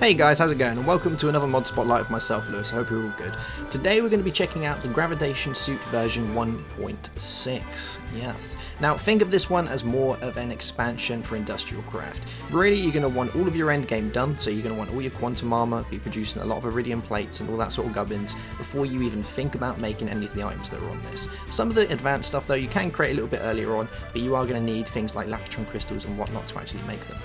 Hey guys, how's it going? And welcome to another mod spotlight of myself, Lewis. I hope you're all good. Today we're going to be checking out the Gravitation Suite version 1.6. Yes. Now think of this one as more of an expansion for industrial craft. Really, you're going to want all of your end game done, so you're going to want all your quantum armor, be producing a lot of iridium plates and all that sort of gubbins before you even think about making any of the items that are on this. Some of the advanced stuff though you can create a little bit earlier on, but you are going to need things like laptron crystals and whatnot to actually make them.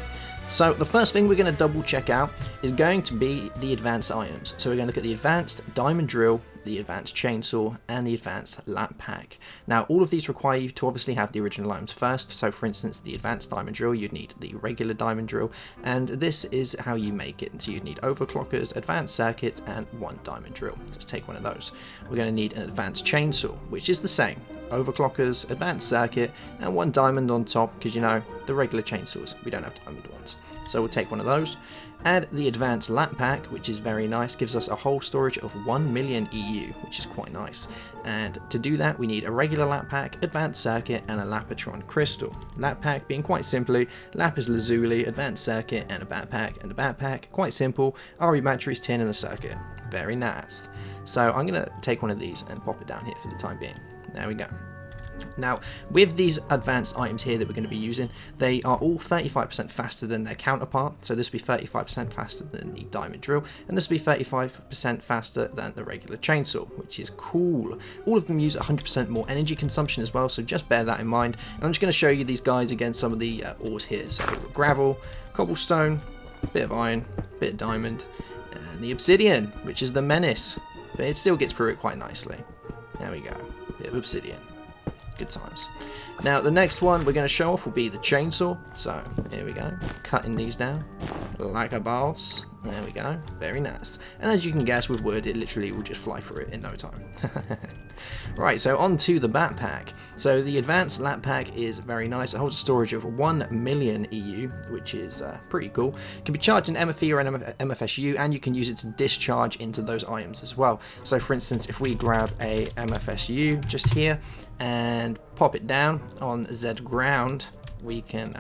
So the first thing we're going to double check out is going to be the advanced items. So we're going to look at the advanced diamond drill, the advanced chainsaw, and the advanced lap pack. Now all of these require you to obviously have the original items first. So for instance, the advanced diamond drill, you'd need the regular diamond drill, and this is how you make it. So you'd need overclockers, advanced circuits, and one diamond drill. Let's take one of those. We're going to need an advanced chainsaw, which is the same. Overclockers, advanced circuit, and one diamond on top, because you know, the regular chainsaws, we don't have diamond ones. So we'll take one of those. Add the advanced lap pack, which is very nice, gives us a whole storage of 1 million EU, which is quite nice. And to do that, we need a regular lap pack, advanced circuit, and a lapatron crystal. Lap pack being quite simply lapis lazuli, advanced circuit, and a backpack. And the backpack, quite simple, RE batteries, tin, and a circuit. Very nice. So I'm going to take one of these and pop it down here for the time being. There we go. Now, with these advanced items here that we're going to be using, they are all 35% faster than their counterpart. So this will be 35% faster than the diamond drill, and this will be 35% faster than the regular chainsaw, which is cool. All of them use 100% more energy consumption as well, so just bear that in mind. And I'm just going to show you these guys against some of the ores here. So gravel, cobblestone, a bit of iron, a bit of diamond, and the obsidian, which is the menace. But it still gets through it quite nicely. There we go, bit of obsidian. Good times. Now the next one we're going to show off will be the chainsaw. So here we go, cutting these down like a boss. There we go, very nice. And as you can guess, with wood it literally will just fly through it in no time. Right, so on to the backpack. So the advanced lap pack is very nice. It holds a storage of 1 million EU, which is pretty cool. It can be charged in MFE or an MFSU, and you can use it to discharge into those items as well. So for instance, if we grab a MFSU just here and pop it down on Z ground, we can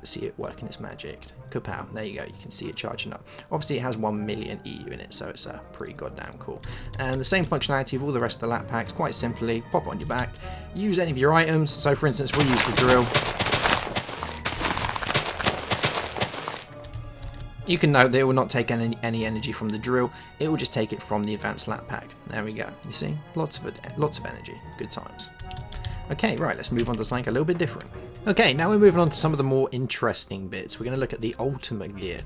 see it working its magic. Kapow, there you go, you can see it charging up. Obviously it has 1 million EU in it, so it's pretty goddamn cool. And the same functionality of all the rest of the lap packs, quite simply, pop it on your back, use any of your items. So for instance, we'll use the drill. You can note that it will not take any energy from the drill, it will just take it from the advanced lap pack. There we go, you see, lots of energy, good times. Okay, right, let's move on to something a little bit different. Okay, now we're moving on to some of the more interesting bits. We're going to look at the ultimate gear.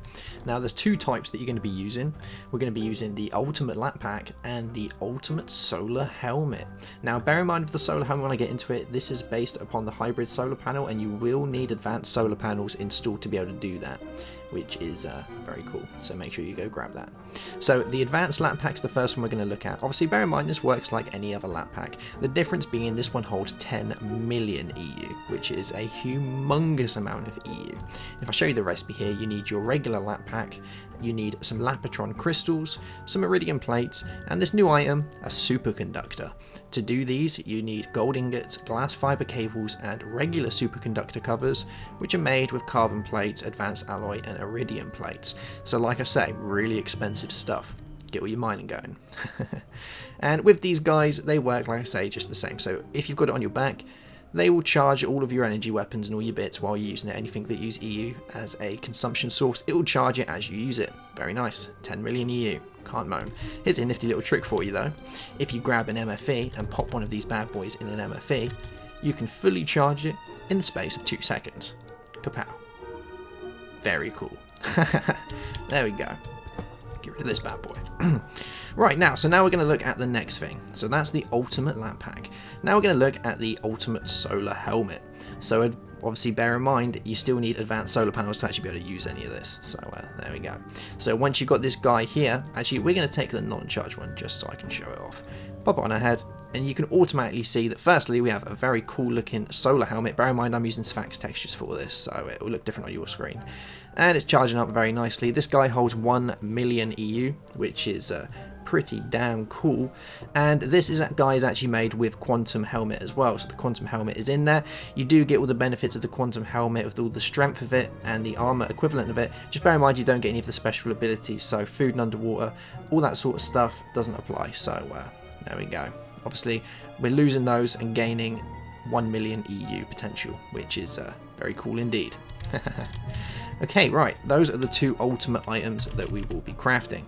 Now there's two types that you're going to be using. We're going to be using the ultimate lap pack and the ultimate solar helmet. Now bear in mind with the solar helmet when I get into it, this is based upon the hybrid solar panel, and you will need advanced solar panels installed to be able to do that, which is very cool. So make sure you go grab that. So the advanced lap pack's the first one we're going to look at. Obviously bear in mind this works like any other lap pack. The difference being this one holds 10 million EU, which is a humongous amount of EU. If I show you the recipe here, you need your regular lap pack, you need some lapatron crystals, some iridium plates, and this new item, a superconductor. To do these, you need gold ingots, glass fiber cables, and regular superconductor covers, which are made with carbon plates, advanced alloy, and iridium plates. So like I say, really expensive stuff. Get all your mining going. And with these guys, they work, like I say, just the same. So if you've got it on your back, they will charge all of your energy weapons and all your bits while you're using it. Anything that use EU as a consumption source, it will charge it as you use it. Very nice. 10 million EU. Can't moan. Here's a nifty little trick for you though. If you grab an MFE and pop one of these bad boys in an MFE, you can fully charge it in the space of 2 seconds. Kapow. Very cool. There we go. Get rid of this bad boy. Right, now we're going to look at the next thing. So that's the ultimate lap pack. Now we're going to look at the ultimate solar helmet. So obviously bear in mind you still need advanced solar panels to actually be able to use any of this. So there we go. So once you've got this guy here, actually we're going to take the non-charged one just so I can show it off. Pop it on our head, and you can automatically see that firstly we have a very cool looking solar helmet. Bear in mind I'm using Sphax textures for this, so it will look different on your screen. And it's charging up very nicely. This guy holds 1 million EU, which is pretty damn cool. And this guy is actually made with quantum helmet as well, so the quantum helmet is in there. You do get all the benefits of the quantum helmet, with all the strength of it and the armor equivalent of it. Just bear in mind you don't get any of the special abilities, so food and underwater, all that sort of stuff doesn't apply. So there we go. Obviously we're losing those and gaining 1 million EU potential, which is very cool indeed. Okay, right, those are the 2 ultimate items that we will be crafting.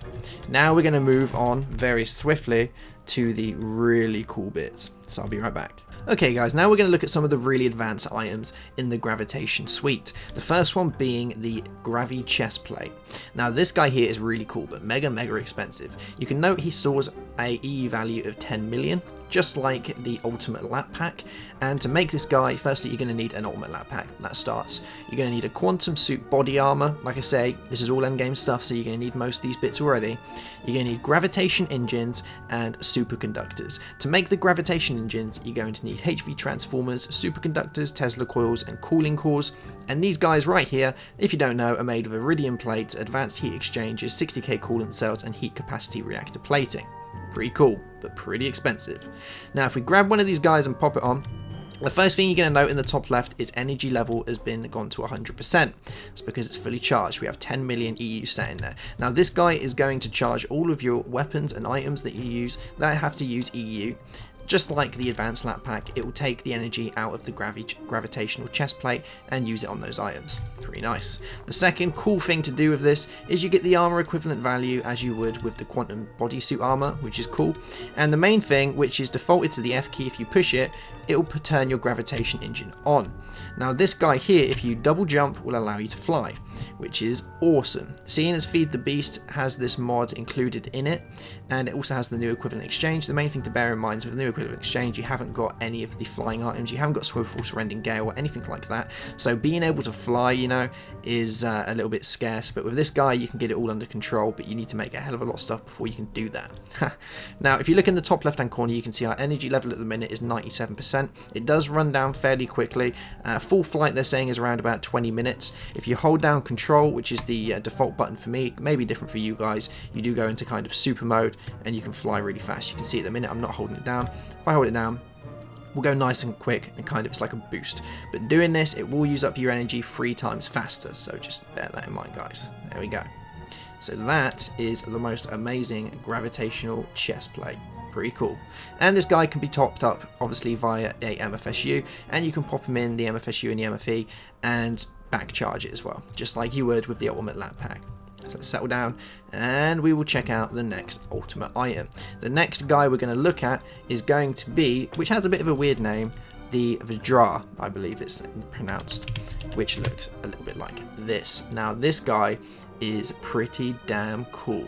Now we're going to move on very swiftly to the really cool bits, so I'll be right back. Okay guys, now we're going to look at some of the really advanced items in the Gravitation Suite. The first one being the Gravi chest plate. Now this guy here is really cool, but mega expensive. You can note he stores a EU value of 10 million, just like the ultimate lap pack. And to make this guy, firstly you're going to need an ultimate lap pack. That starts. You're going to need a quantum suit body armor. Like I say, this is all endgame stuff, so you're going to need most of these bits already. You're going to need gravitation engines and superconductors. To make the gravitation engines, you're going to need HV transformers, superconductors, Tesla coils, and cooling cores. And these guys right here, if you don't know, are made of iridium plates, advanced heat exchangers, 60k coolant cells, and heat capacity reactor plating. Pretty cool, but pretty expensive. Now, if we grab one of these guys and pop it on, the first thing you're going to note in the top left is energy level has been gone to 100%. It's because it's fully charged. We have 10 million EU set in there. Now this guy is going to charge all of your weapons and items that you use that have to use EU. Just like the advanced lap pack, it will take the energy out of the gravitational chest plate and use it on those items. Pretty nice. The second cool thing to do with this is you get the armor equivalent value as you would with the quantum bodysuit armor, which is cool. And the main thing, which is defaulted to the F key, if you push it, it will turn your gravitation engine on. Now this guy here, if you double jump, will allow you to fly, which is awesome. Seeing as Feed the Beast has this mod included in it, and it also has the new equivalent exchange, the main thing to bear in mind is with the new equivalent exchange, you haven't got any of the flying items, you haven't got Swivel Force, Rending Gale, or anything like that. So being able to fly, you know, is a little bit scarce, but with this guy you can get it all under control, but you need to make a hell of a lot of stuff before you can do that. Now if you look in the top left hand corner, you can see our energy level at the minute is 97%. It does run down fairly quickly. Full flight they're saying is around about 20 minutes. If you hold down control, which is the default button for me, maybe different for you guys, you do go into kind of super mode and you can fly really fast. You can see at the minute I'm not holding it down. If I hold it down, we'll go nice and quick and kind of, it's like a boost. But doing this, it will use up your energy 3 times faster, so just bear that in mind guys. There we go. So that is the most amazing gravitational chest plate. Pretty cool. And this guy can be topped up obviously via a MFSU, and you can pop him in the MFSU and the MFE and back charge it as well, just like you would with the ultimate lap pack. So let's settle down and we will check out the next ultimate item. The next guy we're going to look at is going to be, which has a bit of a weird name, the Vajra, I believe it's pronounced, which looks a little bit like this. Now this guy is pretty damn cool.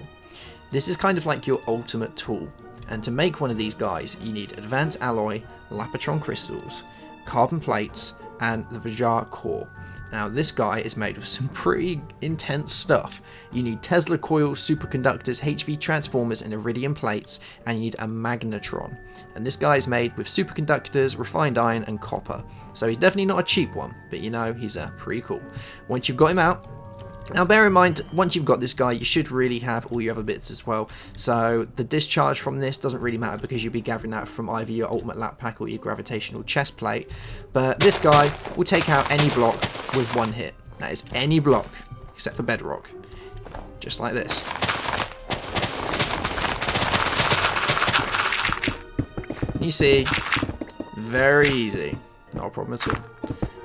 This is kind of like your ultimate tool. And to make one of these guys, you need advanced alloy, Lapotron crystals, carbon plates, and the Vajra core. Now this guy is made of some pretty intense stuff. You need Tesla coils, superconductors, HV transformers, and iridium plates, and you need a magnetron. And this guy is made with superconductors, refined iron, and copper. So he's definitely not a cheap one, but you know, he's pretty cool. Once you've got him out, now bear in mind, once you've got this guy, you should really have all your other bits as well. So the discharge from this doesn't really matter because you'll be gathering that from either your ultimate lap pack or your gravitational chest plate. But this guy will take out any block with one hit. That is any block, except for bedrock. Just like this. You see, very easy. Not a problem at all.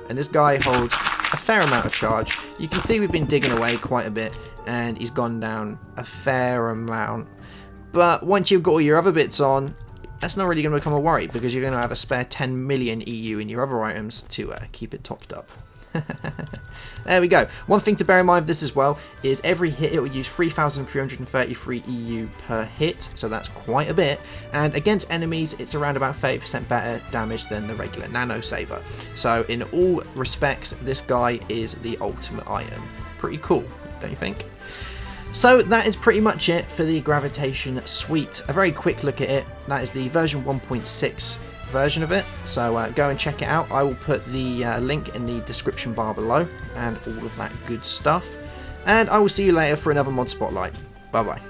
And this guy holds a fair amount of charge. You can see we've been digging away quite a bit and he's gone down a fair amount. But once you've got all your other bits on, that's not really going to become a worry because you're going to have a spare 10 million EU in your other items to keep it topped up. There we go. One thing to bear in mind with this as well is every hit it will use 3,333 EU per hit, so that's quite a bit, and against enemies it's around about 30% better damage than the regular Nano Saber. So in all respects this guy is the ultimate item. Pretty cool, don't you think? So that is pretty much it for the Gravitation Suite. A very quick look at it. That is the version 1.6 version of it, so go and check it out. I will put the link in the description bar below and all of that good stuff, and I will see you later for another mod spotlight. Bye bye.